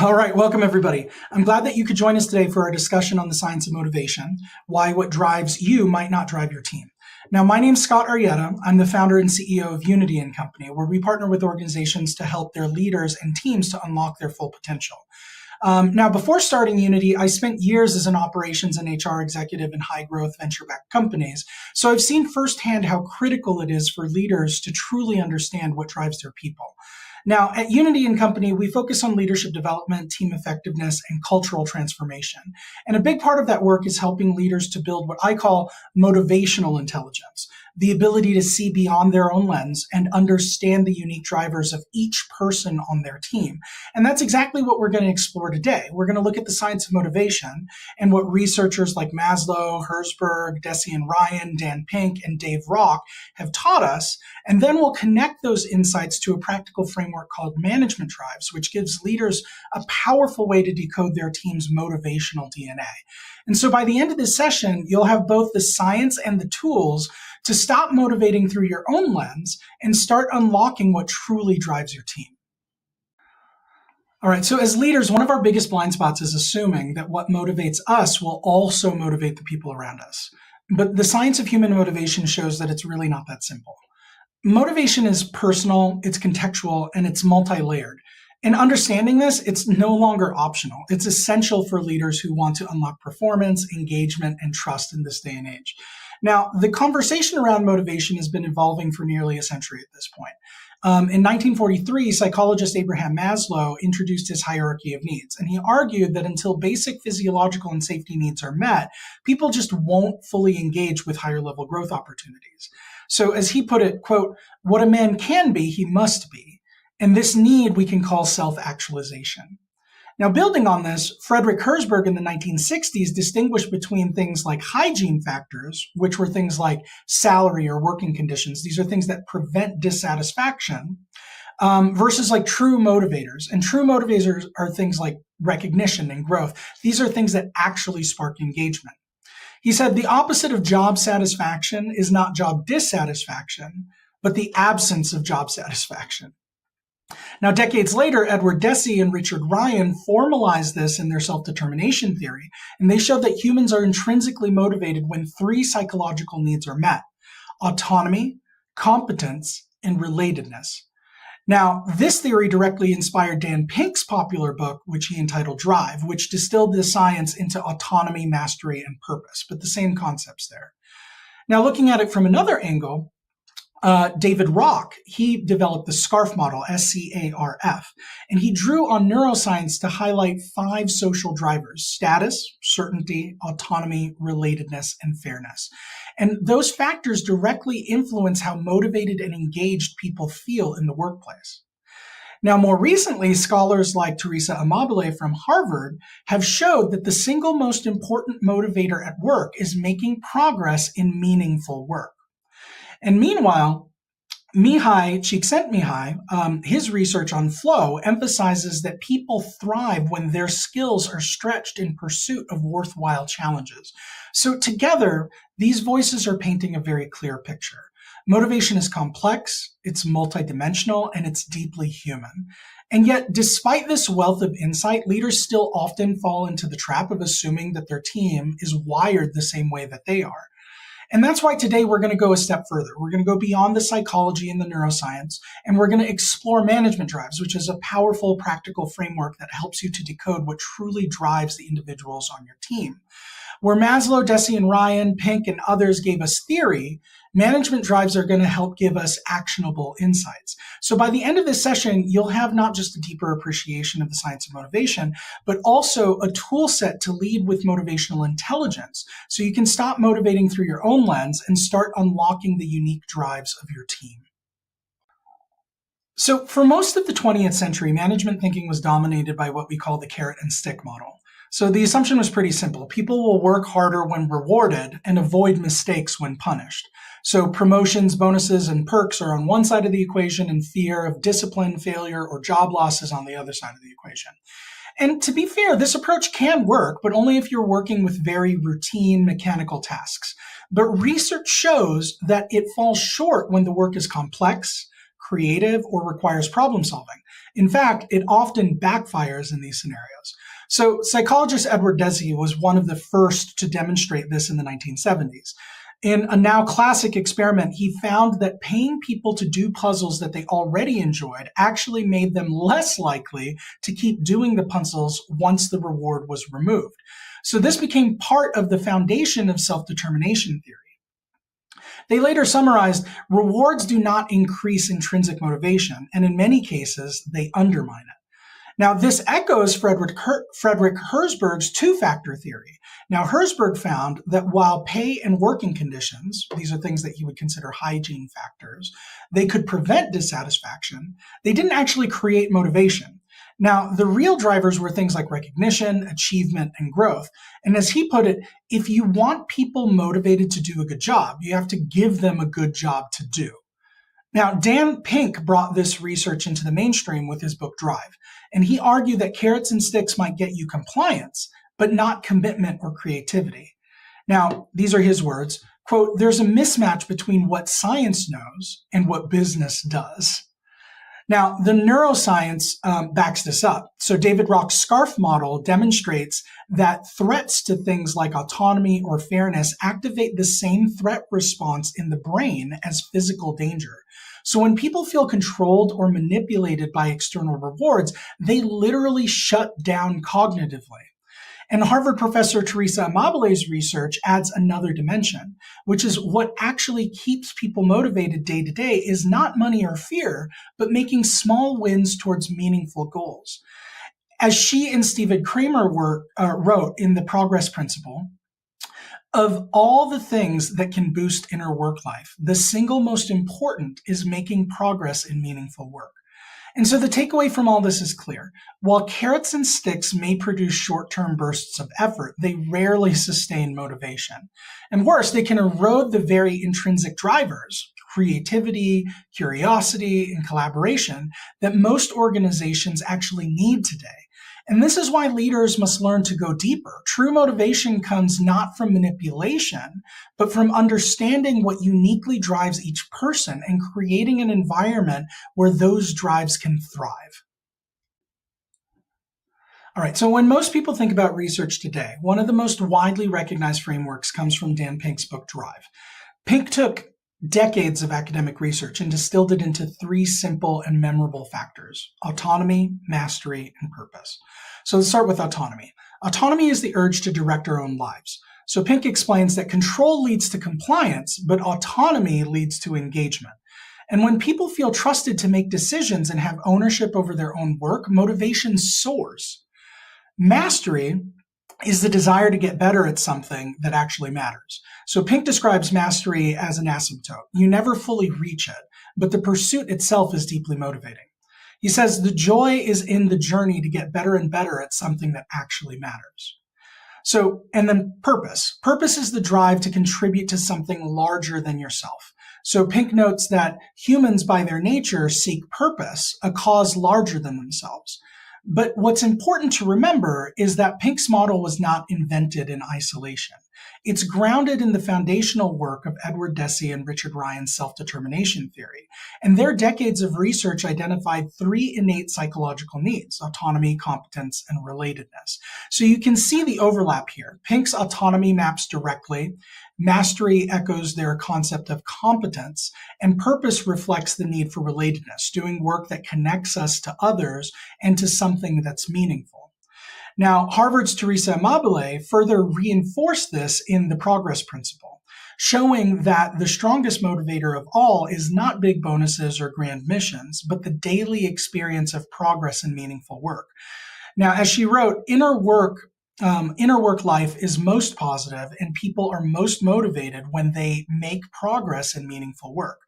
All right, welcome everybody. I'm glad that you could join us today for our discussion on the science of motivation, why what drives you might not drive your team. Now, my name's Scott Arrieta. I'm the founder and CEO of Unity & Company, where we partner with organizations to help their leaders and teams to unlock their full potential. Now, before starting Unity, I spent years as an operations and HR executive in high-growth venture-backed companies. So I've seen firsthand how critical it is for leaders to truly understand what drives their people. Now, at Unity & Company, we focus on leadership development, team effectiveness, and cultural transformation. And a big part of that work is helping leaders to build what I call motivational intelligence, the ability to see beyond their own lens and understand the unique drivers of each person on their team. And that's exactly what we're going to explore today. We're going to look at the science of motivation and what researchers like Maslow, Herzberg, Deci and Ryan, Dan Pink, and Dave Rock have taught us. And then we'll connect those insights to a practical framework called management drives, which gives leaders a powerful way to decode their team's motivational DNA. And so by the end of this session, you'll have both the science and the tools to stop motivating through your own lens and start unlocking what truly drives your team. All right, so as leaders, one of our biggest blind spots is assuming that what motivates us will also motivate the people around us. But the science of human motivation shows that it's really not that simple. Motivation is personal, it's contextual, and it's multi-layered. In understanding this, it's no longer optional. It's essential for leaders who want to unlock performance, engagement, and trust in this day and age. Now, the conversation around motivation has been evolving for nearly a century at this point. In 1943, psychologist Abraham Maslow introduced his hierarchy of needs, and he argued that until basic physiological and safety needs are met, people just won't fully engage with higher level growth opportunities. So as he put it, quote, "What a man can be, he must be. And this need we can call self-actualization." Now, building on this, Friedrich Herzberg in the 1960s distinguished between things like hygiene factors, which were things like salary or working conditions. These are things that prevent dissatisfaction, versus like true motivators. And true motivators are things like recognition and growth. These are things that actually spark engagement. He said the opposite of job satisfaction is not job dissatisfaction, but the absence of job satisfaction. Now, decades later, Edward Deci and Richard Ryan formalized this in their self-determination theory, and they showed that humans are intrinsically motivated when three psychological needs are met: autonomy, competence, and relatedness. Now, this theory directly inspired Dan Pink's popular book, which he entitled Drive, which distilled the science into autonomy, mastery, and purpose, but the same concepts there. Now, looking at it from another angle, David Rock, he developed the SCARF model, SCARF, and he drew on neuroscience to highlight 5 social drivers: status, certainty, autonomy, relatedness, and fairness. And those factors directly influence how motivated and engaged people feel in the workplace. Now, more recently, scholars like Teresa Amabile from Harvard have showed that the single most important motivator at work is making progress in meaningful work. And meanwhile, Mihai Csikszentmihalyi, his research on flow emphasizes that people thrive when their skills are stretched in pursuit of worthwhile challenges. So together, these voices are painting a very clear picture. Motivation is complex, it's multidimensional, and it's deeply human. And yet, despite this wealth of insight, leaders still often fall into the trap of assuming that their team is wired the same way that they are. And that's why today we're going to go a step further. We're going to go beyond the psychology and the neuroscience, and we're going to explore management drives, which is a powerful, practical framework that helps you to decode what truly drives the individuals on your team. Where Maslow, Deci and Ryan, Pink, and others gave us theory, management drives are going to help give us actionable insights. So by the end of this session, you'll have not just a deeper appreciation of the science of motivation, but also a tool set to lead with motivational intelligence, so you can stop motivating through your own lens and start unlocking the unique drives of your team. So for most of the 20th century, management thinking was dominated by what we call the carrot and stick model. So the assumption was pretty simple. People will work harder when rewarded and avoid mistakes when punished. So promotions, bonuses, and perks are on one side of the equation, and fear of discipline, failure, or job loss is on the other side of the equation. And to be fair, this approach can work, but only if you're working with very routine mechanical tasks. But research shows that it falls short when the work is complex, creative, or requires problem solving. In fact, it often backfires in these scenarios. So psychologist Edward Deci was one of the first to demonstrate this in the 1970s. In a now classic experiment, he found that paying people to do puzzles that they already enjoyed actually made them less likely to keep doing the puzzles once the reward was removed. So this became part of the foundation of self-determination theory. They later summarized, rewards do not increase intrinsic motivation, and in many cases, they undermine it. Now, this echoes Friedrich Herzberg's two-factor theory. Now, Herzberg found that while pay and working conditions, these are things that he would consider hygiene factors, they could prevent dissatisfaction, they didn't actually create motivation. Now, the real drivers were things like recognition, achievement, and growth. And as he put it, if you want people motivated to do a good job, you have to give them a good job to do. Now, Dan Pink brought this research into the mainstream with his book Drive, and he argued that carrots and sticks might get you compliance, but not commitment or creativity. Now, these are his words, quote, "There's a mismatch between what science knows and what business does." Now, the neuroscience backs this up. So David Rock's SCARF model demonstrates that threats to things like autonomy or fairness activate the same threat response in the brain as physical danger. So when people feel controlled or manipulated by external rewards, they literally shut down cognitively. And Harvard professor Teresa Amabile's research adds another dimension, which is what actually keeps people motivated day to day is not money or fear, but making small wins towards meaningful goals. As she and Stephen Kramer wrote in The Progress Principle, of all the things that can boost inner work life, the single most important is making progress in meaningful work. And so the takeaway from all this is clear. While carrots and sticks may produce short-term bursts of effort, they rarely sustain motivation. And worse, they can erode the very intrinsic drivers, creativity, curiosity, and collaboration that most organizations actually need today. And this is why leaders must learn to go deeper. True motivation comes not from manipulation, but from understanding what uniquely drives each person and creating an environment where those drives can thrive. All right, so when most people think about research today, one of the most widely recognized frameworks comes from Dan Pink's book, Drive. Pink took decades of academic research and distilled it into three simple and memorable factors: autonomy, mastery, and purpose. So let's start with autonomy. Autonomy is the urge to direct our own lives. So Pink explains that control leads to compliance, but autonomy leads to engagement. And when people feel trusted to make decisions and have ownership over their own work, motivation soars. Mastery is the desire to get better at something that actually matters. So Pink describes mastery as an asymptote. You never fully reach it, but the pursuit itself is deeply motivating. He says the joy is in the journey to get better and better at something that actually matters. So, and then purpose. Purpose is the drive to contribute to something larger than yourself. So Pink notes that humans by their nature seek purpose, a cause larger than themselves. But what's important to remember is that Pink's model was not invented in isolation. It's grounded in the foundational work of Edward Deci and Richard Ryan's self-determination theory. And their decades of research identified three innate psychological needs: autonomy, competence, and relatedness. So you can see the overlap here. Pink's autonomy maps directly, mastery echoes their concept of competence, and purpose reflects the need for relatedness, doing work that connects us to others and to something that's meaningful. Now, Harvard's Teresa Amabile further reinforced this in The Progress Principle, showing that the strongest motivator of all is not big bonuses or grand missions, but the daily experience of progress and meaningful work. Now, as she wrote, inner work life is most positive, and people are most motivated when they make progress in meaningful work.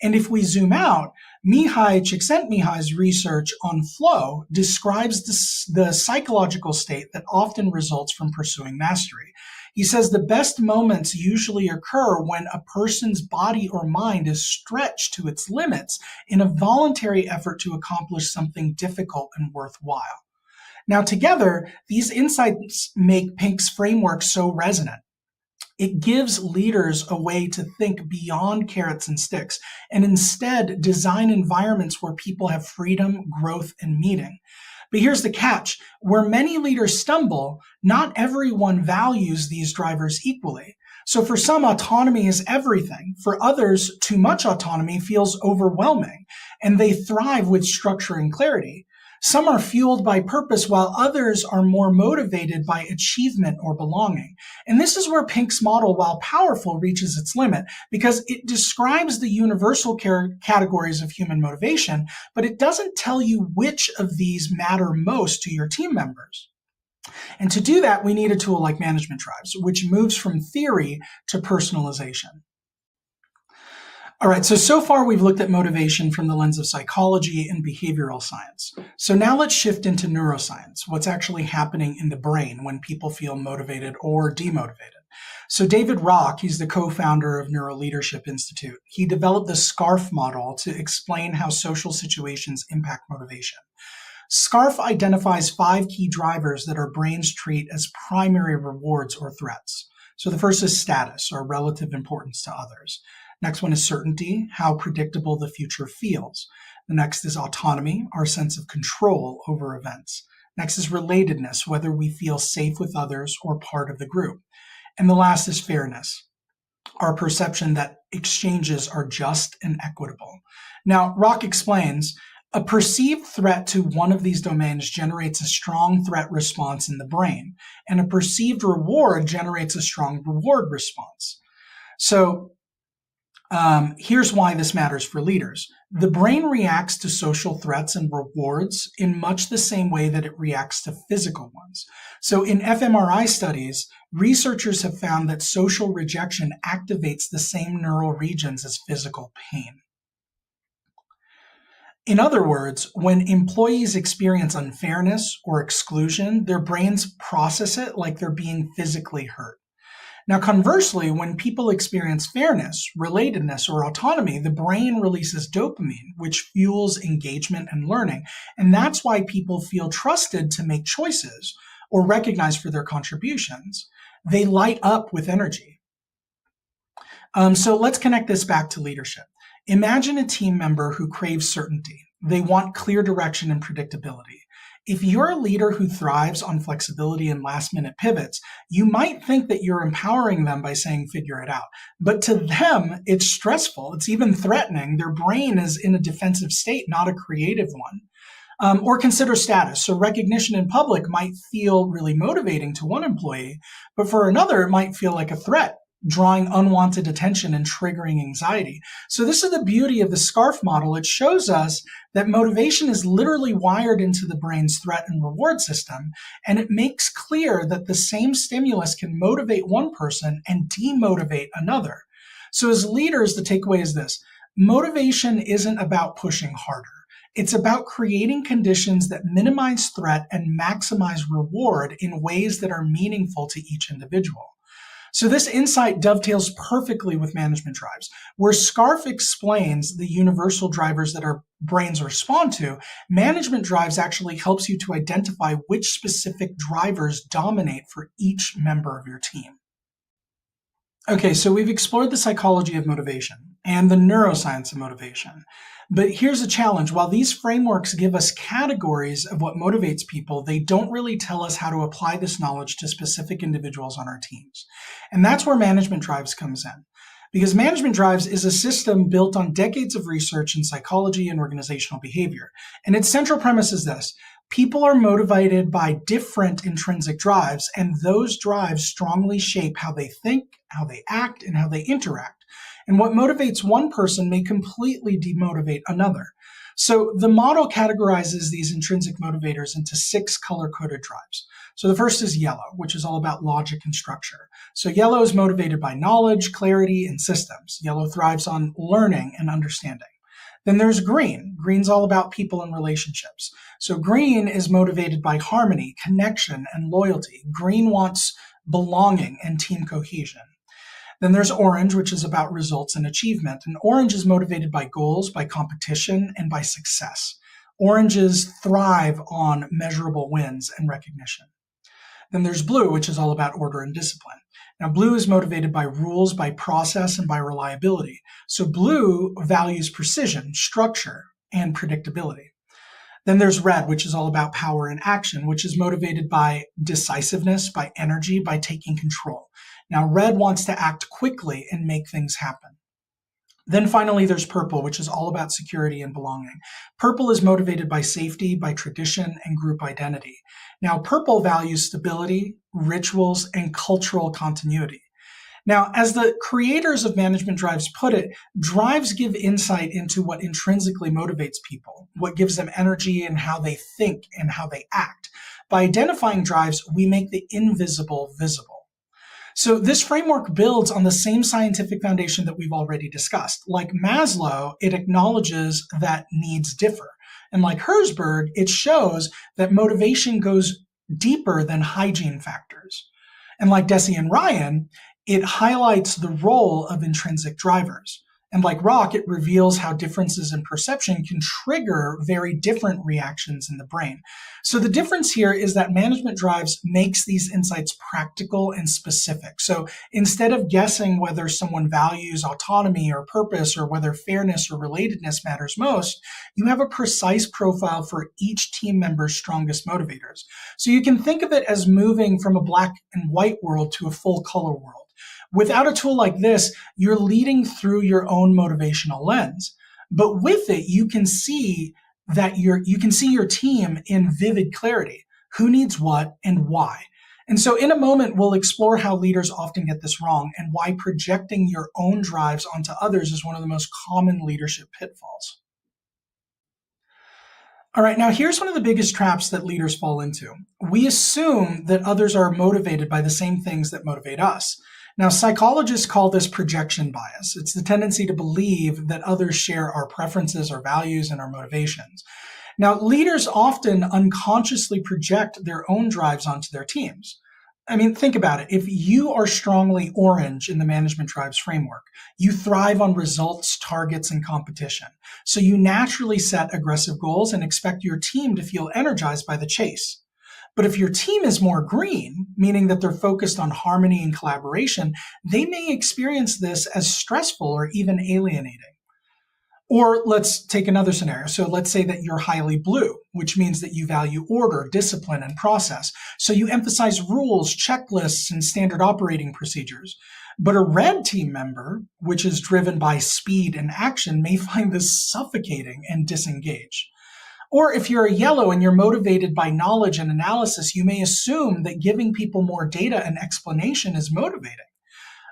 And if we zoom out, Mihai Csikszentmihalyi's research on flow describes the psychological state that often results from pursuing mastery. He says the best moments usually occur when a person's body or mind is stretched to its limits in a voluntary effort to accomplish something difficult and worthwhile. Now, together, these insights make Pink's framework so resonant. It gives leaders a way to think beyond carrots and sticks and instead design environments where people have freedom, growth, and meaning. But here's the catch. Where many leaders stumble, not everyone values these drivers equally. So for some, autonomy is everything. For others, too much autonomy feels overwhelming, and they thrive with structure and clarity. Some are fueled by purpose, while others are more motivated by achievement or belonging. And this is where Pink's model, while powerful, reaches its limit, because it describes the universal categories of human motivation, but it doesn't tell you which of these matter most to your team members. And to do that, we need a tool like Management Drives, which moves from theory to personalization. All right, so far we've looked at motivation from the lens of psychology and behavioral science. So now let's shift into neuroscience, what's actually happening in the brain when people feel motivated or demotivated. So David Rock, he's the co-founder of Neuroleadership Institute. He developed the SCARF model to explain how social situations impact motivation. SCARF identifies 5 key drivers that our brains treat as primary rewards or threats. So the first is status, or relative importance to others. Next one is certainty, how predictable the future feels. The next is autonomy, our sense of control over events. Next is relatedness, whether we feel safe with others or part of the group. And the last is fairness, our perception that exchanges are just and equitable. Now, Rock explains, a perceived threat to one of these domains generates a strong threat response in the brain, and a perceived reward generates a strong reward response. So here's why this matters for leaders. The brain reacts to social threats and rewards in much the same way that it reacts to physical ones. So in fMRI studies, researchers have found that social rejection activates the same neural regions as physical pain. In other words, when employees experience unfairness or exclusion, their brains process it like they're being physically hurt. Now, conversely, when people experience fairness, relatedness, or autonomy, the brain releases dopamine, which fuels engagement and learning. And that's why people feel trusted to make choices or recognized for their contributions. They light up with energy. So let's connect this back to leadership. Imagine a team member who craves certainty. They want clear direction and predictability. If you're a leader who thrives on flexibility and last-minute pivots, you might think that you're empowering them by saying, figure it out. But to them, it's stressful. It's even threatening. Their brain is in a defensive state, not a creative one. Or consider status. So recognition in public might feel really motivating to one employee, but for another, it might feel like a threat, drawing unwanted attention and triggering anxiety. So this is the beauty of the SCARF model. It shows us that motivation is literally wired into the brain's threat and reward system, and it makes clear that the same stimulus can motivate one person and demotivate another. So as leaders, the takeaway is this: motivation isn't about pushing harder. It's about creating conditions that minimize threat and maximize reward in ways that are meaningful to each individual. So this insight dovetails perfectly with Management Drives. Where SCARF explains the universal drivers that our brains respond to, Management Drives actually helps you to identify which specific drivers dominate for each member of your team. Okay, so we've explored the psychology of motivation and the neuroscience of motivation. But here's a challenge. While these frameworks give us categories of what motivates people, they don't really tell us how to apply this knowledge to specific individuals on our teams. And that's where Management Drives comes in. Because Management Drives is a system built on decades of research in psychology and organizational behavior. And its central premise is this: people are motivated by different intrinsic drives, and those drives strongly shape how they think, how they act, and how they interact. And what motivates one person may completely demotivate another. So the model categorizes these intrinsic motivators into 6 color-coded drives. So the first is yellow, which is all about logic and structure. So yellow is motivated by knowledge, clarity, and systems. Yellow thrives on learning and understanding. Then there's green. Green's all about people and relationships. So green is motivated by harmony, connection, and loyalty. Green wants belonging and team cohesion. Then there's orange, which is about results and achievement. And orange is motivated by goals, by competition, and by success. Oranges thrive on measurable wins and recognition. Then there's blue, which is all about order and discipline. Now, blue is motivated by rules, by process, and by reliability. So blue values precision, structure, and predictability. Then there's red, which is all about power and action, which is motivated by decisiveness, by energy, by taking control. Now, red wants to act quickly and make things happen. Then finally, there's purple, which is all about security and belonging. Purple is motivated by safety, by tradition, and group identity. Now, purple values stability, rituals, and cultural continuity. Now, as the creators of Management Drives put it, drives give insight into what intrinsically motivates people, what gives them energy and how they think and how they act. By identifying drives, we make the invisible visible. So this framework builds on the same scientific foundation that we've already discussed. Like Maslow, it acknowledges that needs differ. And like Herzberg, it shows that motivation goes deeper than hygiene factors. And like Deci and Ryan, it highlights the role of intrinsic drivers. And like Rock, it reveals how differences in perception can trigger very different reactions in the brain. So the difference here is that Management Drives makes these insights practical and specific. So instead of guessing whether someone values autonomy or purpose or whether fairness or relatedness matters most, you have a precise profile for each team member's strongest motivators. So you can think of it as moving from a black and white world to a full color world. Without a tool like this, you're leading through your own motivational lens. But with it, you can see your team in vivid clarity. Who needs what and why? And so in a moment, we'll explore how leaders often get this wrong and why projecting your own drives onto others is one of the most common leadership pitfalls. All right, now here's one of the biggest traps that leaders fall into. We assume that others are motivated by the same things that motivate us. Now, psychologists call this projection bias. It's the tendency to believe that others share our preferences, our values, and our motivations. Now, leaders often unconsciously project their own drives onto their teams. I mean, think about it. If you are strongly orange in the Management Drives framework, you thrive on results, targets, and competition. So you naturally set aggressive goals and expect your team to feel energized by the chase. But if your team is more green, meaning that they're focused on harmony and collaboration, they may experience this as stressful or even alienating. Or let's take another scenario. So let's say that you're highly blue, which means that you value order, discipline, and process. So you emphasize rules, checklists, and standard operating procedures. But a red team member, which is driven by speed and action, may find this suffocating and disengage. Or if you're a yellow and you're motivated by knowledge and analysis, you may assume that giving people more data and explanation is motivating.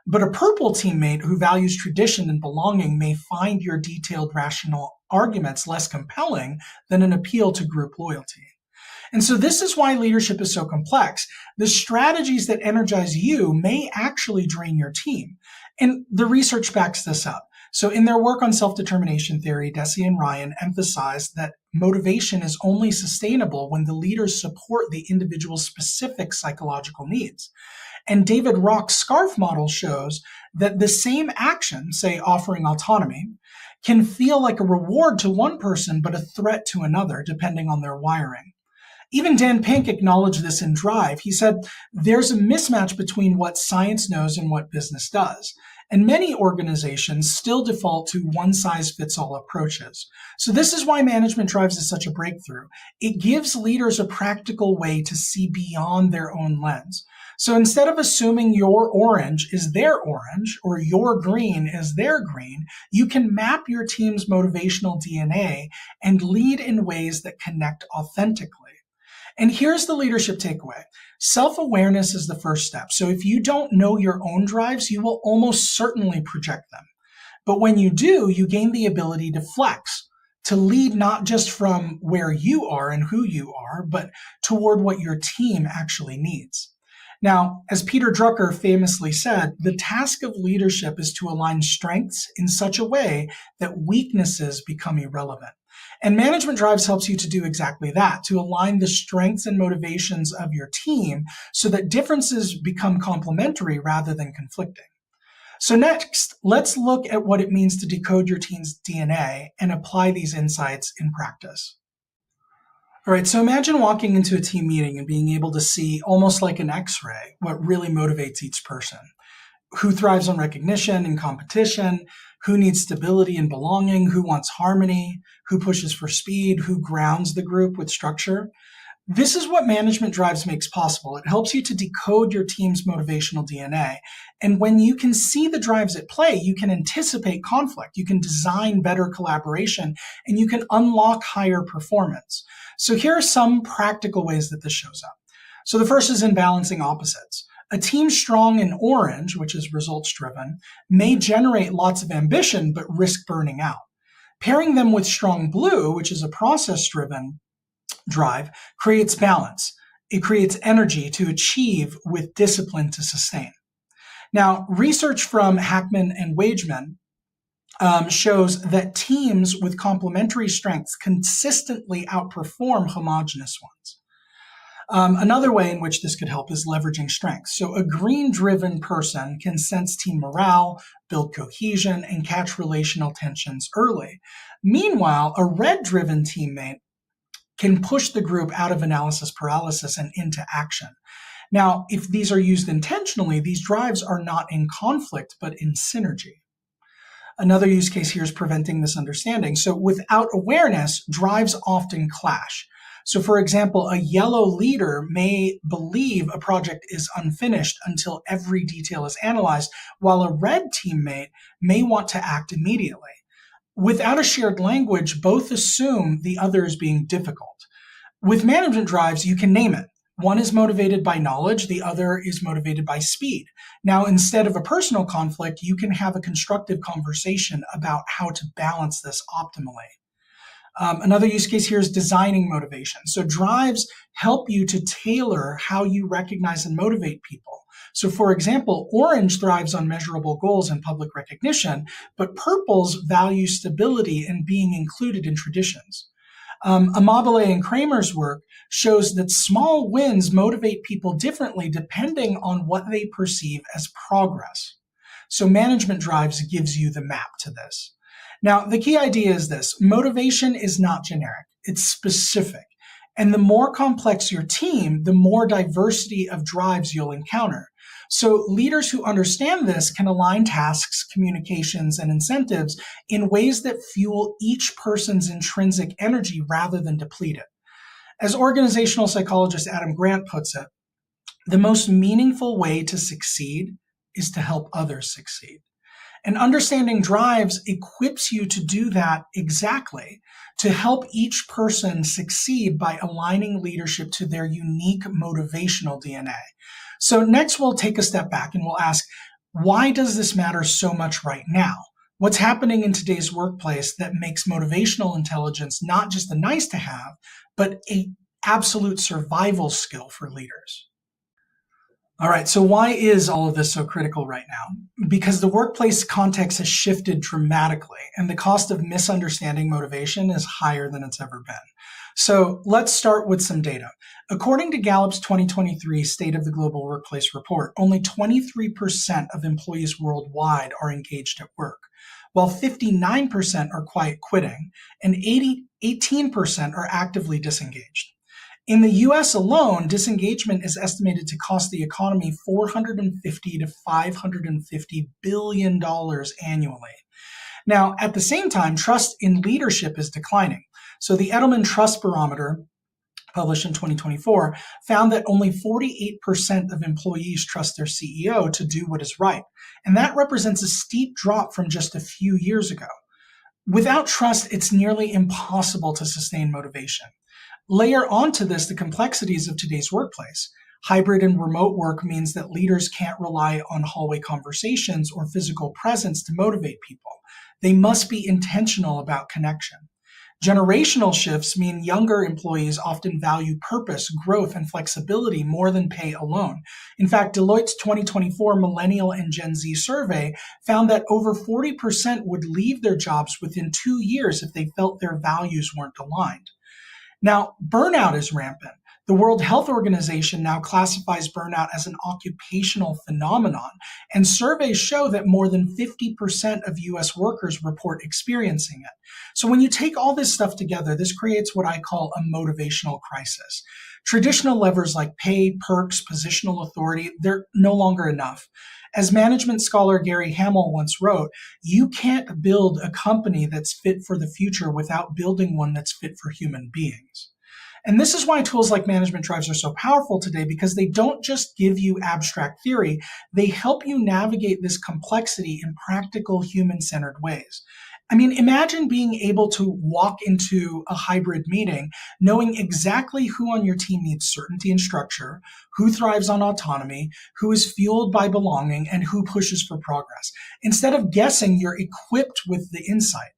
But a purple teammate who values tradition and belonging may find your detailed rational arguments less compelling than an appeal to group loyalty. And so this is why leadership is so complex. The strategies that energize you may actually drain your team. And the research backs this up. So in their work on self-determination theory, Deci and Ryan emphasized that motivation is only sustainable when the leaders support the individual's specific psychological needs. And David Rock's SCARF model shows that the same action, say offering autonomy, can feel like a reward to one person but a threat to another, depending on their wiring. Even Dan Pink acknowledged this in Drive. He said, there's a mismatch between what science knows and what business does. And many organizations still default to one-size-fits-all approaches. So this is why Management Drives is such a breakthrough. It gives leaders a practical way to see beyond their own lens. So instead of assuming your orange is their orange or your green is their green, you can map your team's motivational DNA and lead in ways that connect authentically. And here's the leadership takeaway. Self-awareness is the first step. So if you don't know your own drives, you will almost certainly project them. But when you do, you gain the ability to flex, to lead not just from where you are and who you are, but toward what your team actually needs. Now, as Peter Drucker famously said, the task of leadership is to align strengths in such a way that weaknesses become irrelevant. And Management Drives helps you to do exactly that, to align the strengths and motivations of your team so that differences become complementary rather than conflicting. So next, let's look at what it means to decode your team's DNA and apply these insights in practice. All right, so imagine walking into a team meeting and being able to see, almost like an x-ray, what really motivates each person. Who thrives on recognition and competition, who needs stability and belonging, who wants harmony, who pushes for speed, who grounds the group with structure. This is what management drives makes possible. It helps you to decode your team's motivational DNA. And when you can see the drives at play, you can anticipate conflict, you can design better collaboration, and you can unlock higher performance. So here are some practical ways that this shows up. So the first is in balancing opposites. A team strong in orange, which is results driven, may generate lots of ambition but risk burning out. Pairing them with strong blue, which is a process driven drive, creates balance. It creates energy to achieve with discipline to sustain. Now, research from Hackman and Wageman shows that teams with complementary strengths consistently outperform homogeneous ones. Another way in which this could help is leveraging strengths. So a green-driven person can sense team morale, build cohesion, and catch relational tensions early. Meanwhile, a red-driven teammate can push the group out of analysis paralysis and into action. Now, if these are used intentionally, these drives are not in conflict, but in synergy. Another use case here is preventing misunderstanding. So without awareness, drives often clash. So for example, a yellow leader may believe a project is unfinished until every detail is analyzed, while a red teammate may want to act immediately. Without a shared language, both assume the other is being difficult. With management drives, you can name it. One is motivated by knowledge, the other is motivated by speed. Now, instead of a personal conflict, you can have a constructive conversation about how to balance this optimally. Another use case here is designing motivation. So drives help you to tailor how you recognize and motivate people. So for example, orange thrives on measurable goals and public recognition, but purples value stability and being included in traditions. Amabile and Kramer's work shows that small wins motivate people differently depending on what they perceive as progress. So management drives gives you the map to this. Now, the key idea is this: motivation is not generic, it's specific. And the more complex your team, the more diversity of drives you'll encounter. So leaders who understand this can align tasks, communications, and incentives in ways that fuel each person's intrinsic energy rather than deplete it. As organizational psychologist Adam Grant puts it, the most meaningful way to succeed is to help others succeed. And understanding drives equips you to do that exactly, to help each person succeed by aligning leadership to their unique motivational DNA. So next we'll take a step back and we'll ask, why does this matter so much right now? What's happening in today's workplace that makes motivational intelligence not just a nice to have, but an absolute survival skill for leaders? All right, so why is all of this so critical right now? Because the workplace context has shifted dramatically, and the cost of misunderstanding motivation is higher than it's ever been. So let's start with some data. According to Gallup's 2023 State of the Global Workplace report, only 23% of employees worldwide are engaged at work, while 59% are quiet quitting, and 18% are actively disengaged. In the US alone, disengagement is estimated to cost the economy $450 to $550 billion annually. Now, at the same time, trust in leadership is declining. So the Edelman Trust Barometer, published in 2024, found that only 48% of employees trust their CEO to do what is right. And that represents a steep drop from just a few years ago. Without trust, it's nearly impossible to sustain motivation. Layer onto this the complexities of today's workplace. Hybrid and remote work means that leaders can't rely on hallway conversations or physical presence to motivate people. They must be intentional about connection. Generational shifts mean younger employees often value purpose, growth, and flexibility more than pay alone. In fact, Deloitte's 2024 Millennial and Gen Z survey found that over 40% would leave their jobs within 2 years if they felt their values weren't aligned. Now, burnout is rampant. The World Health Organization now classifies burnout as an occupational phenomenon, and surveys show that more than 50% of US workers report experiencing it. So when you take all this stuff together, this creates what I call a motivational crisis. Traditional levers like pay, perks, positional authority, they're no longer enough. As management scholar Gary Hamel once wrote, you can't build a company that's fit for the future without building one that's fit for human beings. And this is why tools like management drives are so powerful today, because they don't just give you abstract theory, they help you navigate this complexity in practical human-centered ways. I mean, imagine being able to walk into a hybrid meeting knowing exactly who on your team needs certainty and structure, who thrives on autonomy, who is fueled by belonging, and who pushes for progress. Instead of guessing, you're equipped with the insight.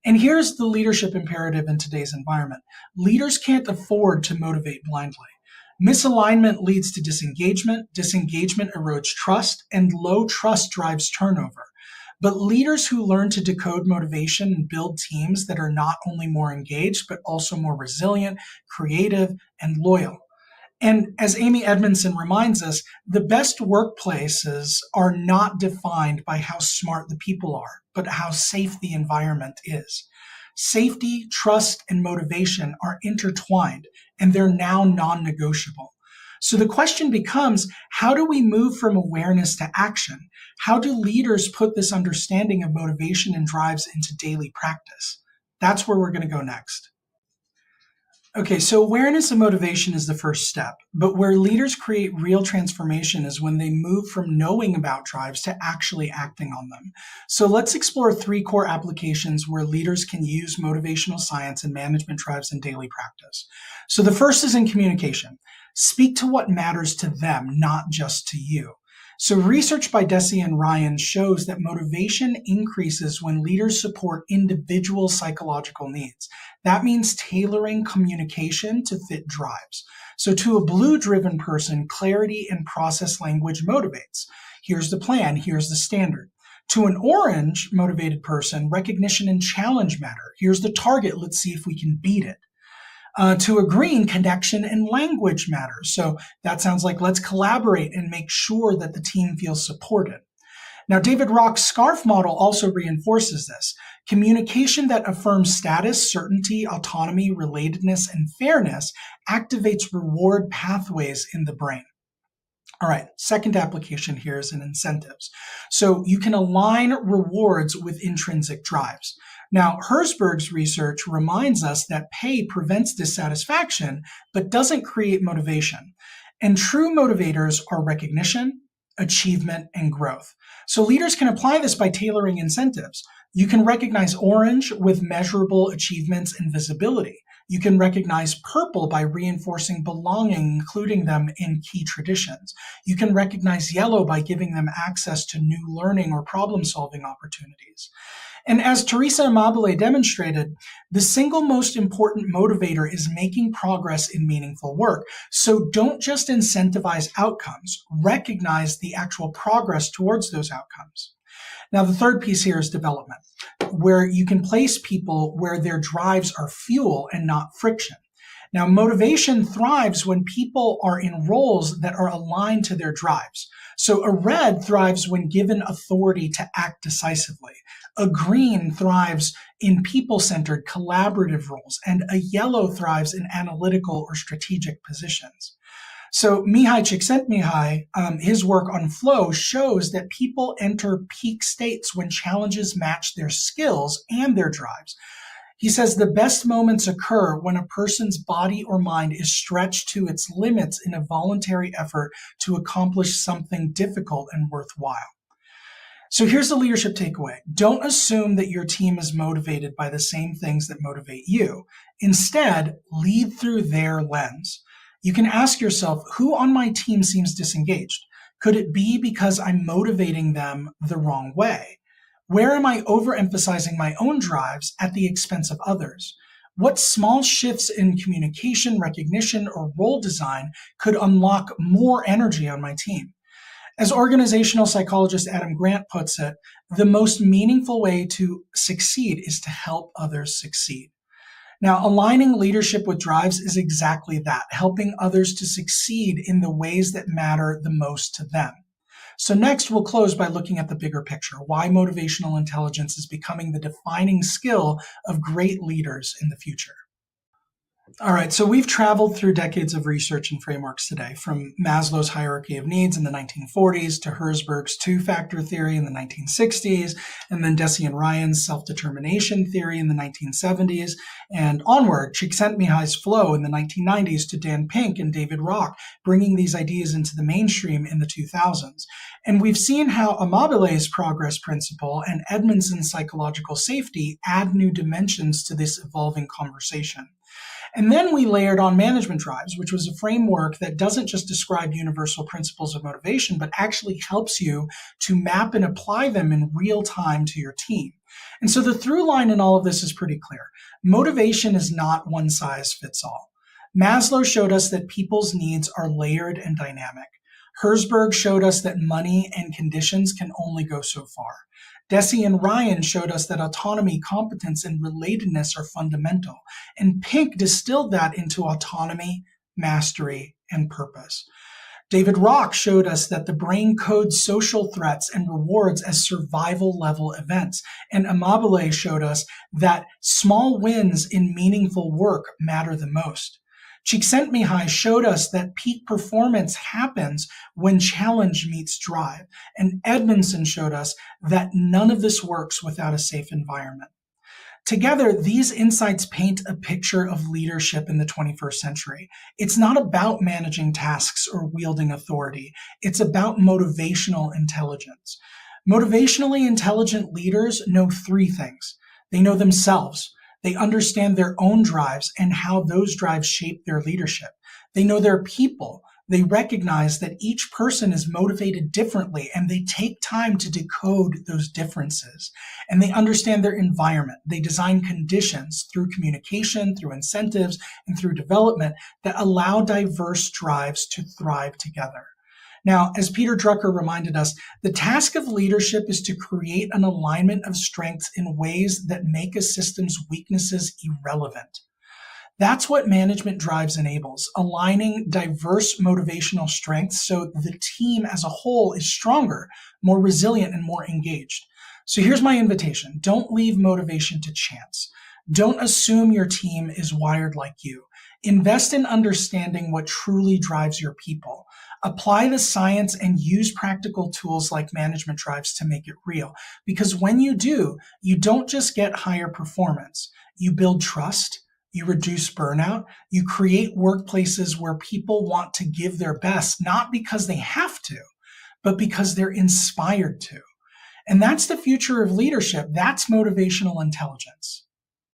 And here's the leadership imperative in today's environment. Leaders can't afford to motivate blindly. Misalignment leads to disengagement erodes trust, and low trust drives turnover. But leaders who learn to decode motivation and build teams that are not only more engaged, but also more resilient, creative, and loyal. And as Amy Edmondson reminds us, the best workplaces are not defined by how smart the people are, but how safe the environment is. Safety, trust, and motivation are intertwined, and they're now non-negotiable. So the question becomes, how do we move from awareness to action? How do leaders put this understanding of motivation and drives into daily practice? That's where we're going to go next. Okay, so awareness and motivation is the first step, but where leaders create real transformation is when they move from knowing about drives to actually acting on them. So let's explore 3 core applications where leaders can use motivational science and management drives in daily practice. So the first is in communication. Speak to what matters to them, not just to you. So research by Deci and Ryan shows that motivation increases when leaders support individual psychological needs. That means tailoring communication to fit drives. So to a blue-driven person, clarity and process language motivates. Here's the plan, here's the standard. To an orange-motivated person, recognition and challenge matter. Here's the target, let's see if we can beat it. To a green, connection and language matter. So that sounds like let's collaborate and make sure that the team feels supported. Now, David Rock's SCARF model also reinforces this. Communication that affirms status, certainty, autonomy, relatedness, and fairness activates reward pathways in the brain. All right, second application here is in incentives. So you can align rewards with intrinsic drives. Now, Herzberg's research reminds us that pay prevents dissatisfaction, but doesn't create motivation. And true motivators are recognition, achievement, and growth. So leaders can apply this by tailoring incentives. You can recognize orange with measurable achievements and visibility. You can recognize purple by reinforcing belonging, including them in key traditions. You can recognize yellow by giving them access to new learning or problem-solving opportunities. And as Teresa Amabile demonstrated, the single most important motivator is making progress in meaningful work. So don't just incentivize outcomes, recognize the actual progress towards those outcomes. Now, the third piece here is development, where you can place people where their drives are fuel and not friction. Now, motivation thrives when people are in roles that are aligned to their drives. So a red thrives when given authority to act decisively. A green thrives in people-centered collaborative roles, and a yellow thrives in analytical or strategic positions. So Mihai Csikszentmihalyi, his work on flow shows that people enter peak states when challenges match their skills and their drives. He says the best moments occur when a person's body or mind is stretched to its limits in a voluntary effort to accomplish something difficult and worthwhile. So here's the leadership takeaway. Don't assume that your team is motivated by the same things that motivate you. Instead, lead through their lens. You can ask yourself, who on my team seems disengaged? Could it be because I'm motivating them the wrong way? Where am I overemphasizing my own drives at the expense of others? What small shifts in communication, recognition, or role design could unlock more energy on my team? As organizational psychologist Adam Grant puts it, the most meaningful way to succeed is to help others succeed. Now, aligning leadership with drives is exactly that, helping others to succeed in the ways that matter the most to them. So next, we'll close by looking at the bigger picture, why motivational intelligence is becoming the defining skill of great leaders in the future. All right, so we've traveled through decades of research and frameworks today, from Maslow's hierarchy of needs in the 1940s to Herzberg's two-factor theory in the 1960s, and then Deci and Ryan's self-determination theory in the 1970s, and onward, Csikszentmihalyi's flow in the 1990s to Dan Pink and David Rock, bringing these ideas into the mainstream in the 2000s. And we've seen how Amabile's progress principle and Edmondson's psychological safety add new dimensions to this evolving conversation. And then we layered on management drives, which was a framework that doesn't just describe universal principles of motivation, but actually helps you to map and apply them in real time to your team. And so the through line in all of this is pretty clear. Motivation is not one size fits all. Maslow showed us that people's needs are layered and dynamic. Herzberg showed us that money and conditions can only go so far. Deci and Ryan showed us that autonomy, competence, and relatedness are fundamental. And Pink distilled that into autonomy, mastery, and purpose. David Rock showed us that the brain codes social threats and rewards as survival-level events. And Amabile showed us that small wins in meaningful work matter the most. Csikszentmihalyi showed us that peak performance happens when challenge meets drive. And Edmondson showed us that none of this works without a safe environment. Together, these insights paint a picture of leadership in the 21st century. It's not about managing tasks or wielding authority. It's about motivational intelligence. Motivationally intelligent leaders know three things. They know themselves. They understand their own drives and how those drives shape their leadership. They know their people. They recognize that each person is motivated differently, and they take time to decode those differences. And they understand their environment. They design conditions through communication, through incentives, and through development that allow diverse drives to thrive together. Now, as Peter Drucker reminded us, the task of leadership is to create an alignment of strengths in ways that make a system's weaknesses irrelevant. That's what management drives enables, aligning diverse motivational strengths so the team as a whole is stronger, more resilient, and more engaged. So here's my invitation. Don't leave motivation to chance. Don't assume your team is wired like you. Invest in understanding what truly drives your people. Apply the science and use practical tools like management drives to make it real. Because when you do, you don't just get higher performance. You build trust, you reduce burnout, you create workplaces where people want to give their best, not because they have to, but because they're inspired to. And that's the future of leadership. That's motivational intelligence.